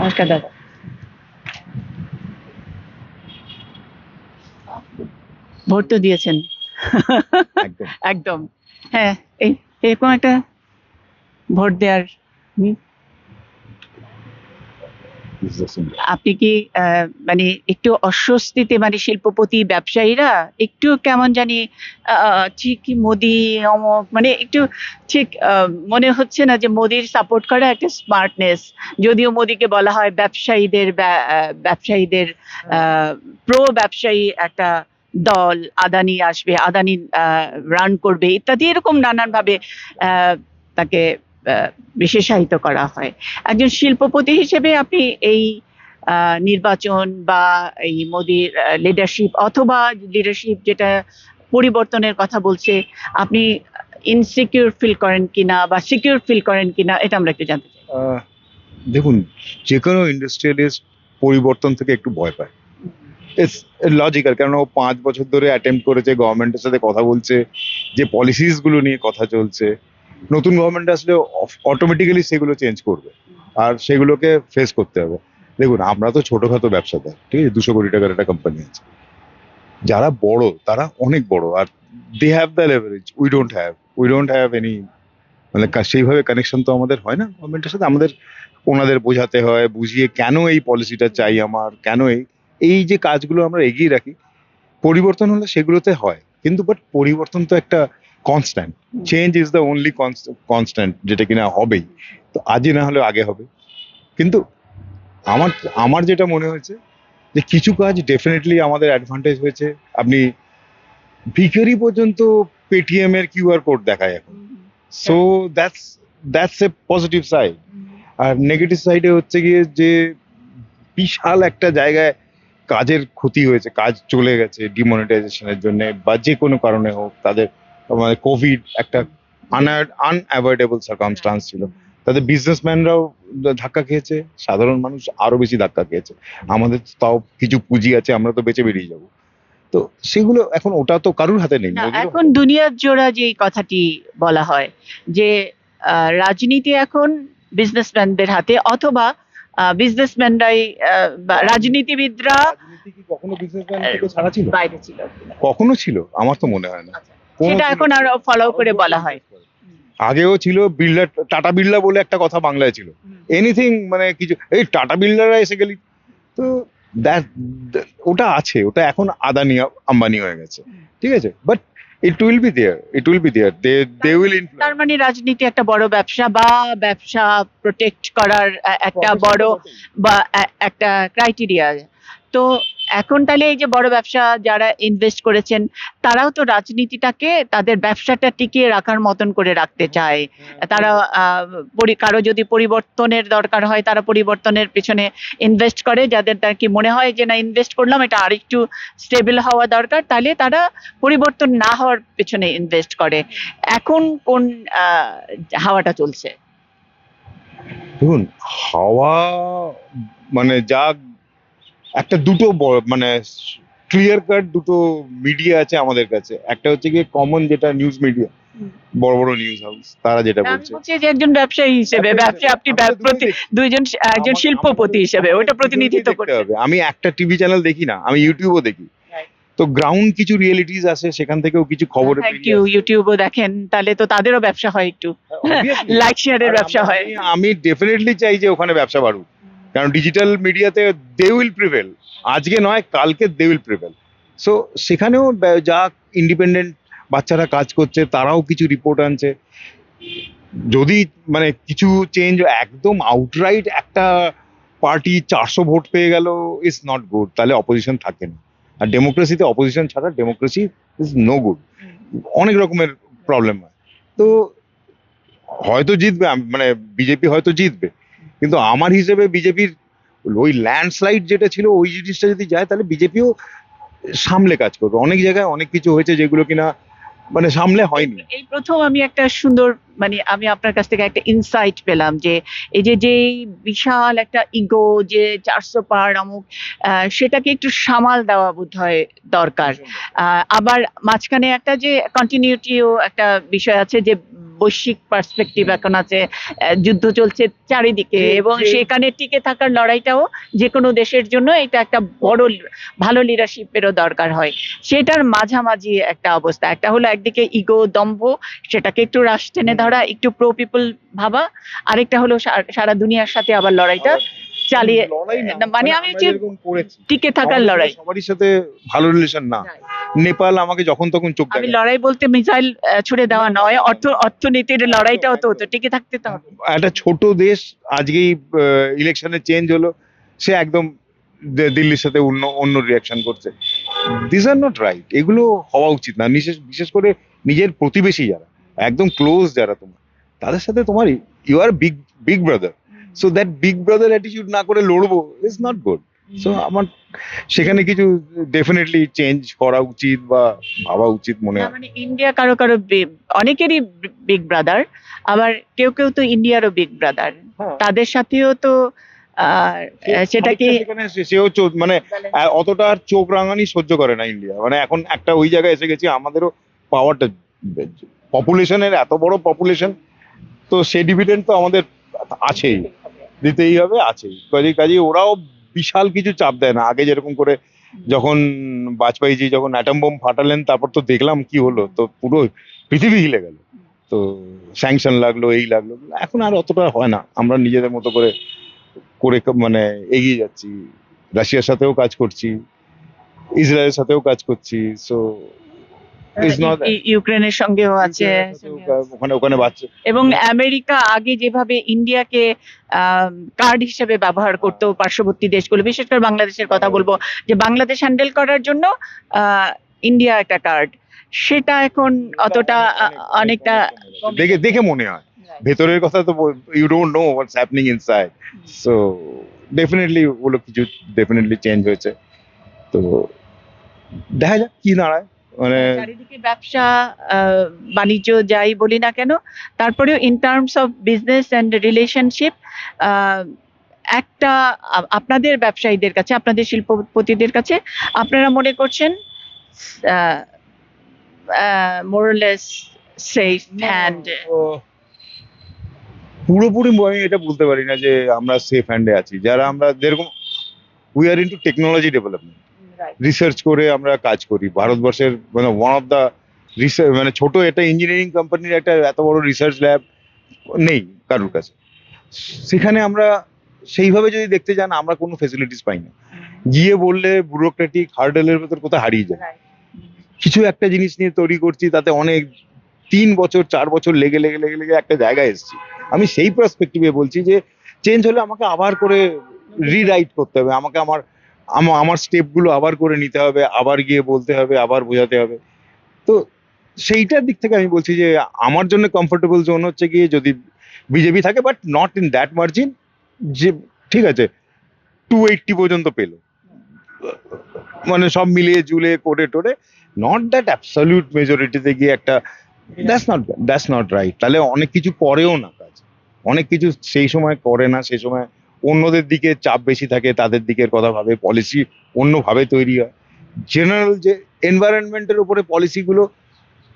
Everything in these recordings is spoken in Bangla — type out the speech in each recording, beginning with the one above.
নমস্কার দাদা। ভোট তো দিয়েছেন। একদম একদম। হ্যাঁ, এই এরকম একটা ভোট দেওয়ার আপনি কি মানে একটু অস্বস্তিতে, মানে শিল্পপতি ব্যবসায়ীরা একটু কেমন জানি ঠিক মোদি অমক, মানে একটু ঠিক মনে হচ্ছে না যে মোদির সাপোর্ট করা একটা স্মার্টনেস। যদিও মোদিকে বলা হয় ব্যবসায়ীদের প্রো ব্যবসায়ী একটা দল, আদানি আসবে, আদানি রান করবে ইত্যাদি, এরকম নানান ভাবে তাকে বিশেষায়িত করা হয়। একজন শিল্পপতি হিসেবে আপনি এই নির্বাচন বা এই মোদির লিডারশিপ, অথবা লিডারশিপ যেটা পরিবর্তনের কথা বলছে, আপনি ইনসিকিউর ফিল করেন কিনা বা সিকিউর ফিল করেন কিনা, এটা আমরা একটু জানতে চাই। দেখুন, যে কোনো ইন্ডাস্ট্রিয়ালিস্ট পরিবর্তন থেকে একটু ভয় পায়। ইটস লজিক্যাল, কারণ ও 5 বছর ধরে অ্যাটেম্প করেছে, গভর্নমেন্টের সাথে কথা বলছে, যে পলিসিস গুলো নিয়ে কথা চলছে। নতুন গভর্নমেন্ট আসলে অটোমেটিক্যালি সেগুলো চেঞ্জ করবে, আর সেগুলোকে ফেস করতে হবে। দেখুন, আমরা তো ছোটখাটো ব্যবসাদার, ঠিক আছে, 200 কোটি টাকার একটা কোম্পানি আছে। যারা বড় তারা অনেক বড়, আর they have the leverage, we don't have any, মানে সেইভাবে কানেকশন তো আমাদের হয় না গভর্নমেন্টের সাথে। আমাদের ওনাদের বোঝাতে হয়, বুঝিয়ে কেন এই পলিসিটা চাই আমার, কেন এই যে কাজগুলো আমরা এগিয়ে রাখি। পরিবর্তন হলে সেগুলোতে হয়, কিন্তু বাট পরিবর্তন তো একটা constant. Change is the only constant, যেটা কিনা হবেই। তো আজই না হলে আগে হবে। কিন্তু আমার আমার যেটা মনে হয়েছে, যে কিছু কাজ ডেফিনেটলি আমাদের অ্যাডভান্টেজ হয়েছে। আপনি ভিখারি পর্যন্ত পেটিএম এর কিউআর কোড দেখায় এখন। So that's a positive side. আর নেগেটিভ সাইডে হচ্ছে গিয়ে যে বিশাল একটা জায়গায় কাজের ক্ষতি হয়েছে, কাজ চলে গেছে ডিমনিটাইজেশনের জন্য, বা যে কোনো কারণে হোক। তাদের মানে কোভিড একটা আনঅ্যাভয়েডেবল সার্কামস্টান্স ছিল। তাদের বিজনেসম্যানরাও ধাক্কা খেয়েছে, সাধারণ মানুষ আরো বেশি ধাক্কা খেয়েছে। আমাদের তো তাও কিছু পুঁজি আছে, আমরা তো বেঁচে বেরিয়ে যাব। তো সেগুলো এখন, ওটা তো কারুর হাতে নেই, না, মোদিরও এখন হাতে নেই। দুনিয়ার জোড়া যে কথাটি বলা হয় যে রাজনীতি এখন বিজনেসম্যানদের হাতে, অথবা বিজনেসম্যানরাই বা রাজনীতিবিদরা রাজনীতি কি কখনো বিজনেসম্যান থেকে ছাড়া ছিল? বাইরে ছিল। কখনো ছিল? আমার তো মনে হয় না। আচ্ছা, সেটা এখন আরো ফলো করে বলা হয়। আগেও ছিল, বিড়লা, টাটা বিড়লা বলে একটা কথা বাংলায় ছিল। এনিথিং, মানে কিছু, এই টাটা বিড়লারা এসে গেলি। তো দ্যাট, ওটা আছে, ওটা এখন আদানি আম্বানি হয়ে গেছে, ঠিক আছে। But it will be there they will তার মানে রাজনীতি একটা বড় ব্যবসা, বা ব্যবসা প্রোটেক্ট করার একটা বড় বা একটা ক্রাইটেরিয়া। তো এখন তাহলে এই যে বড় ব্যবসা যারা ইনভেস্ট করেছেন, তারাও তো রাজনীতিটাকে তাদের ব্যবসাটা টিকিয়ে রাখার মতন করে রাখতে চায়। তারা কারো যদি পরিবর্তনের দরকার হয়, তারা পরিবর্তনের পেছনে ইনভেস্ট করে। যাদের তার কি মনে হয় যে না, ইনভেস্ট করলাম, এটা আরেকটু স্টেবল হওয়া দরকার, তাহলে তারা পরিবর্তন না হওয়ার পেছনে ইনভেস্ট করে। এখন কোন হাওয়াটা চলছে? দেখুন, হাওয়া মানে যা একটা দুটো মানে ক্লিয়ার কাট দুটো মিডিয়া আছে আমাদের কাছে। একটা হচ্ছে গিয়ে কমন, যেটা নিউজ মিডিয়া, বড় বড় নিউজ হাউস, তারা যেটা আমি বলছে। বলছি যে একজন ব্যবসায়ী হিসেবে, ব্যবসা আপনি দুইজন, একজন শিল্পপতি হিসেবে ওটা প্রতিনিধিত্ব করতে হবে। আমি একটা টিভি চ্যানেল দেখি না, আমি ইউটিউবও দেখি। তো গ্রাউন্ড কিছু রিয়েলিটিস আসে, সেখান থেকেও কিছু খবর। Thank you. ইউটিউবও দেখেন, তাহলে তো তাদেরও ব্যবসা হয় একটু, লাইক শেয়ারের ব্যবসা হয়। আমি ডেফিনেটলি চাই যে ওখানে ব্যবসা বাড়ুক, কারণ ডিজিটাল মিডিয়াতে দে উইল প্রিভেল। আজকে নয়, কালকে দে উইল প্রিভেল। সো সেখানেও যা ইন্ডিপেন্ডেন্ট বাচ্চারা কাজ করছে, তারাও কিছু রিপোর্ট আনছে। যদি মানে কিছু চেঞ্জ, একদম আউটরাইট একটা পার্টি 400 ভোট পেয়ে গেল, ইজ নট গুড। তাহলে অপোজিশন থাকে না। আর ডেমোক্রেসিতে অপোজিশন ছাড়া ডেমোক্রেসি ইজ নো গুড। অনেক রকমের প্রবলেম হয়। তো হয়তো জিতবে, মানে বিজেপি হয়তো জিতবে, কিন্তু আমার হিসেবে বিজেপির ওই ল্যান্ডস্লাইড যেটা ছিল, ওই জিনিসটা যদি যায়, তাহলে বিজেপিও সামলে কাজ করবে। অনেক জায়গায় অনেক কিছু হয়েছে যেগুলো কিনা মানে সামলে হয়নি। এই প্রথম আমি একটা সুন্দর মানে আমি আপনার কাছ থেকে একটা ইনসাইট পেলাম যে এই যে যে বিশাল একটা ইগো যে 400 পার অমুক সেটাকে একটু সামাল দেওয়া বোধ হয় দরকার। আবার মাঝখানে একটা যে কন্টিনিউটিও একটা বিষয় আছে যে বৈশ্বিক পার্সপেক্টিভ এখন আছে, যুদ্ধ চলছে চারিদিকে এবং সেখানে টিকে থাকার লড়াইটাও যে কোনো দেশের জন্য এটা একটা বড় ভালো লিডারশিপেরও দরকার হয়। সেটার মাঝামাঝি একটা অবস্থা, একটা হলো একদিকে ইগো দম্ভ সেটাকে একটু রাশ টেনে ধরা, একটু প্রো পিপল ভাবা, আরেকটা হলো সারা দুনিয়ার সাথে আবার লড়াইটা চালিয়ে, মানে আমি যে টিকে থাকার লড়াই। সবারই সাথে ভালো রিলেশন না। নেপাল আমাকে যখন তখন চোখ আমি লড়াই বলতে মিসাইল ছুড়ে দেওয়া নয়, অর্থনীতির লড়াইটাও তো হতো, টিকে থাকতে তো হবে। একটা ছোট দেশ আজকেই ইলেকশনে চেঞ্জ হলো, সে একদম দিল্লির সাথে অন্য অন্য রিয়াকশন করছে। দিস আর নট রাইট, এগুলো হওয়া উচিত না। বিশেষ করে নিজের প্রতিবেশী যারা একদম ক্লোজ যারা তোমার, তাদের সাথে তোমার you are big big brother, so that big brother attitude না করে লড়বো ইজ নট গুড। সো আমার সেখানে কিছু ডেফিনেটলি চেঞ্জ করা উচিত বা ভাবা উচিত মনে হয়। মানে ইন্ডিয়া কারো কারো অনেকেরই বিগ ব্রাদার, আবার কেউ কেউ তো ইন্ডিয়ারও বিগ ব্রাদার, তাদের সাথেও তো সেটা কি সেও মানে অতটা আর চোখ রাঙানি সহ্য করে না ইন্ডিয়া। মানে এখন একটা ওই জায়গায় এসে গেছি, আমাদেরও পাওয়ারটা, পপুলেশনের এত বড় পপুলেশন, তো সেই ডিভিডেন্ড তো আমাদের আছেই, দিতেই হবে, আছেই। কাজে ওরাও বিশাল কিছু চাপ দেয় না। আগে যেরকম করে যখন বাজপেয়ীজি যখন অ্যাটম বোম ফাটালেন, তারপর তো দেখলাম কি হলো, তো পুরো পৃথিবী হিলে গেল, তো স্যাংশন লাগলো, এই লাগলো। এখন আর অতটা হয় না, আমরা নিজেদের মতো করে করে মানে এগিয়ে যাচ্ছি। রাশিয়ার সাথেও কাজ করছি, ইসরায়েলের সাথেও কাজ করছি, সো ইউক্রেনের সঙ্গেও আছে, ওখানে বাচ্চা। এবং আমেরিকা আগে যেভাবে ইন্ডিয়াকে কার্ড হিসেবে ব্যবহার করতো পার্শ্ববর্তী দেশগুলো, বিশেষ করে বাংলাদেশের কথা বলবো, যে বাংলাদেশ হ্যান্ডেল করার জন্য ইন্ডিয়া একটা কার্ড, সেটা এখন অতটা অনেকটা দেখে দেখে মনে হয়। ভেতরের কথা তো you don't know what's happening inside, so definitely ওগুলো কিছু ডেফিনেটলি চেঞ্জ হয়েছে। তো দেখা যাক কি দাঁড়ায়। মানে চারিদিকে ব্যবসা বাণিজ্য যাই বলি না কেন, তারপরেও in terms of business and relationship একটা আপনাদের ব্যবসায়ীদের কাছে, আপনাদের শিল্পপতিদের কাছে আপনারা মনে করছেন মোরলেস সেফ হ্যান্ড? পুরোপুরি আমি এটা বলতে পারি না যে আমরা সেফ হ্যান্ডে আছি। যারা আমরা যেরকম we are into technology development, research করে আমরা কাজ করি। ভারতবর্ষের মানে ওয়ান অফ দ্য রিসার্চ, মানে ছোট একটা ইঞ্জিনিয়ারিং কোম্পানির একটা এত বড় রিসার্চ ল্যাব নেই কারোর কাছে। সেখানে আমরা সেইভাবে যদি দেখতে যান, আমরা কোনো ফেসিলিটিস পাই না। গিয়ে বললে ব্যুরোক্রেটিক হার্ডেলের ভেতর কোথায় হারিয়ে যায়। কিছু একটা জিনিস নিয়ে তৈরি করছি, তাতে অনেক 3 বছর 4 বছর লেগে লেগে লেগে লেগে একটা জায়গায় এসেছি। আমি সেই পার্সপেক্টিভে বলছি যে চেঞ্জ হলে আমাকে আবার করে রিরাইট করতে হবে, আমাকে আমার স্টেপগুলো আবার করে নিতে হবে, আবার গিয়ে বলতে হবে, আবার বোঝাতে হবে। তো সেইটার দিক থেকে আমি বলছি যে আমার জন্য কমফোর্টেবল জোন হচ্ছে গিয়ে যদি বিজেপি থাকে, but not in that margin, যে ঠিক আছে 280 পর্যন্ত পেলো, মানে সব মিলিয়ে জুলে করে টোরে, নট দ্যাট অ্যাবসলিউট মেজরিটিতে গিয়ে একটা, দ্যাটস নট রাইট। তাহলে অনেক কিছু করেও না কাজ, অনেক কিছু সেই সময় করে না, সেই সময় অন্যদের দিকে চাপ বেশি থাকে, তাদের দিকের কথা ভাবে, পলিসি অন্যভাবে তৈরি হয়। জেনারেল যে এনভায়রনমেন্টের উপরে পলিসিগুলো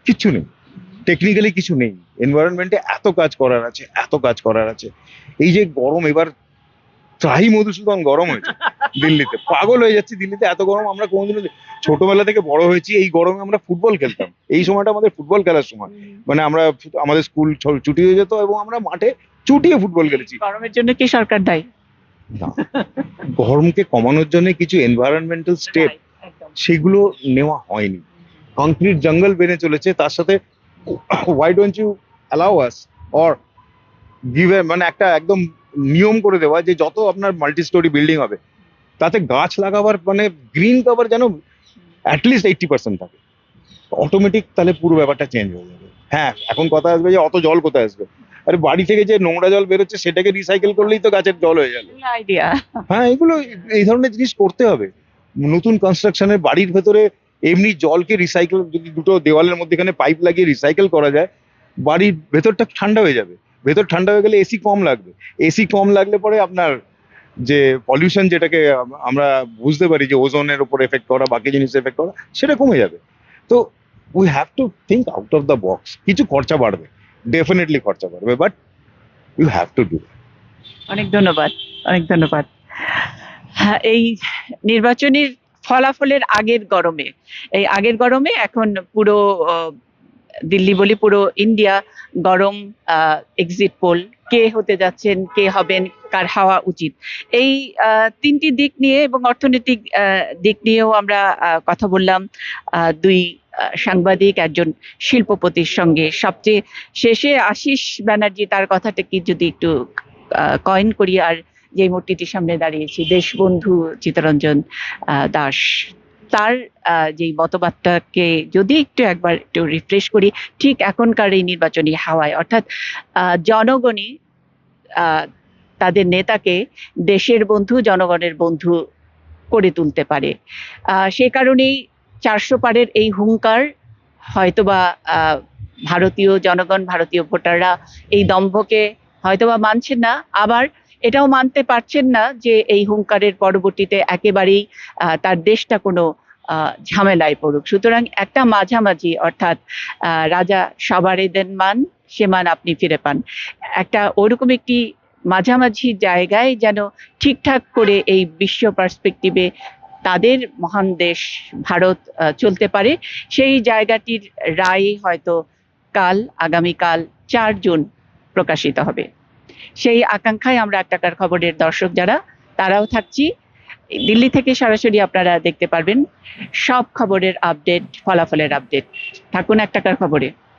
কিচ্ছু নেই, টেকনিক্যালি কিছু নেই। এনভায়রনমেন্টে এত কাজ করার আছে, এত কাজ করার আছে। এই যে গরম, এবার ত্রাহি মধুসূদন গরম হয়েছে দিল্লিতে, পাগল হয়ে যাচ্ছি দিল্লিতে, এত গরম। আমরা কোনোদিনও ছোটবেলা থেকে বড় হয়েছি এই গরমে, আমরা ফুটবল খেলতাম, এই সময়টা আমাদের ফুটবল খেলার সময়, মানে আমরা আমাদের স্কুল ছুটি হয়ে যেত এবং আমরা মাঠে চুটিয়ে ফুটবল খেলেছি। গরমের জন্য কি সরকার দায়ী? না, গরমকে কমানোর জন্য কিছু এনভায়রনমেন্টাল স্টেপ সেগুলো নেওয়া হয়নি। কংক্রিট জঙ্গল বেড়ে চলেছে, তার সাথে why don't you allow us or give মানে একটা একদম নিয়ম করে দেওয়া যে যত আপনার মাল্টি স্টোরি বিল্ডিং হবে তাতে গাছ লাগাবার, মানে গ্রিন কভার যেন অ্যাটলিস্ট 80% থাকে, অটোমেটিক, তাহলে পুরো ব্যাপারটা চেঞ্জ হয়ে যাবে। হ্যাঁ, এখন কথা আসবে যে অত জল কোথায় আসবে? আরে বাড়ি থেকে যে নোংরা জল বেরোচ্ছে সেটাকে রিসাইকেল করলেই তো গাছের জল হয়ে গেল। আইডিয়া। হ্যাঁ, এগুলো এই ধরনের জিনিস করতে হবে। নতুন কনস্ট্রাকশনের বাড়ির ভেতরে এমনি জলকে রিসাইকেল, যদি দুটো দেওয়ালের মধ্যেখানে পাইপ লাগিয়ে রিসাইকেল করা যায়, বাড়ির ভেতরটা ঠান্ডা হয়ে যাবে। ভেতর ঠান্ডা হয়ে গেলে এসি কম লাগবে। এসি কম লাগলে পরে আপনার যে পলিউশন, যেটাকে আমরা বুঝতে পারি যে ওজোনের উপর এফেক্ট করা, বাকি জিনিস এফেক্ট করা, সেটা কমে যাবে। তো we have to think out of the box. কিছু খরচা বাড়বে, ডেফিনেটলি খরচা বাড়বে, but you have to do. অনেক ধন্যবাদ, অনেক ধন্যবাদ। হ্যাঁ, এই নির্বাচনের ফলাফলের আগের গরমে এখন পুরো দিল্লি বলি পুরো ইন্ডিয়া গরম। এক্সিট পোল, কে হতে যাচ্ছেন, কে হবেন, কার হওয়া উচিত, এই তিনটি দিক নিয়ে এবং অর্থনৈতিক দিক নিয়েও আমরা কথা বললাম দুই সাংবাদিক, একজন শিল্পপতির সঙ্গে। সবচেয়ে শেষে আশিস ব্যানার্জি, তার কথাটা কি যদি একটু কয়েন করি, আর যে মূর্তিটির সামনে দাঁড়িয়েছি দেশবন্ধু চিত্তরঞ্জন দাস, তার যেই মতবাদটাকে যদি একবার একটু রিফ্রেশ করি, ঠিক এখনকার এই নির্বাচনী হাওয়ায়, অর্থাৎ জনগণই তাদের নেতাকে দেশের বন্ধু, জনগণের বন্ধু করে তুলতে পারে। সে কারণেই 400 পারের এই হুঙ্কার, হয়তোবা ভারতীয় জনগণ, ভারতীয় ভোটাররা এই দম্ভকে হয়তোবা মানছেন না, আবার এটাও মানতে পারছেন না যে এই হুঙ্কারের পরবর্তীতে একেবারেই তার দেশটা কোনো ঝামেলায় পড়ুক। সুতরাং একটা মাঝামাঝি, অর্থাৎ রাজা সবারে দেন মান, সে মান আপনি ফিরে পান, একটা ওরকম একটি মাঝামাঝি জায়গায় যেন ঠিকঠাক করে এই বিশ্ব পার্সপেক্টিভে তাদের মহান দেশ ভারত চলতে পারে, সেই জায়গাটির রায় হয়তো আগামীকাল 4 জুন প্রকাশিত হবে। সেই আকাঙ্ক্ষায় আমরা এক টাকার খবরের দর্শক যারা, তারাও থাকছি। দিল্লি থেকে সরাসরি আপনারা দেখতে পারবেন সব খবরের আপডেট, ফলাফলের আপডেট। থাকুন এক টাকার খবরে।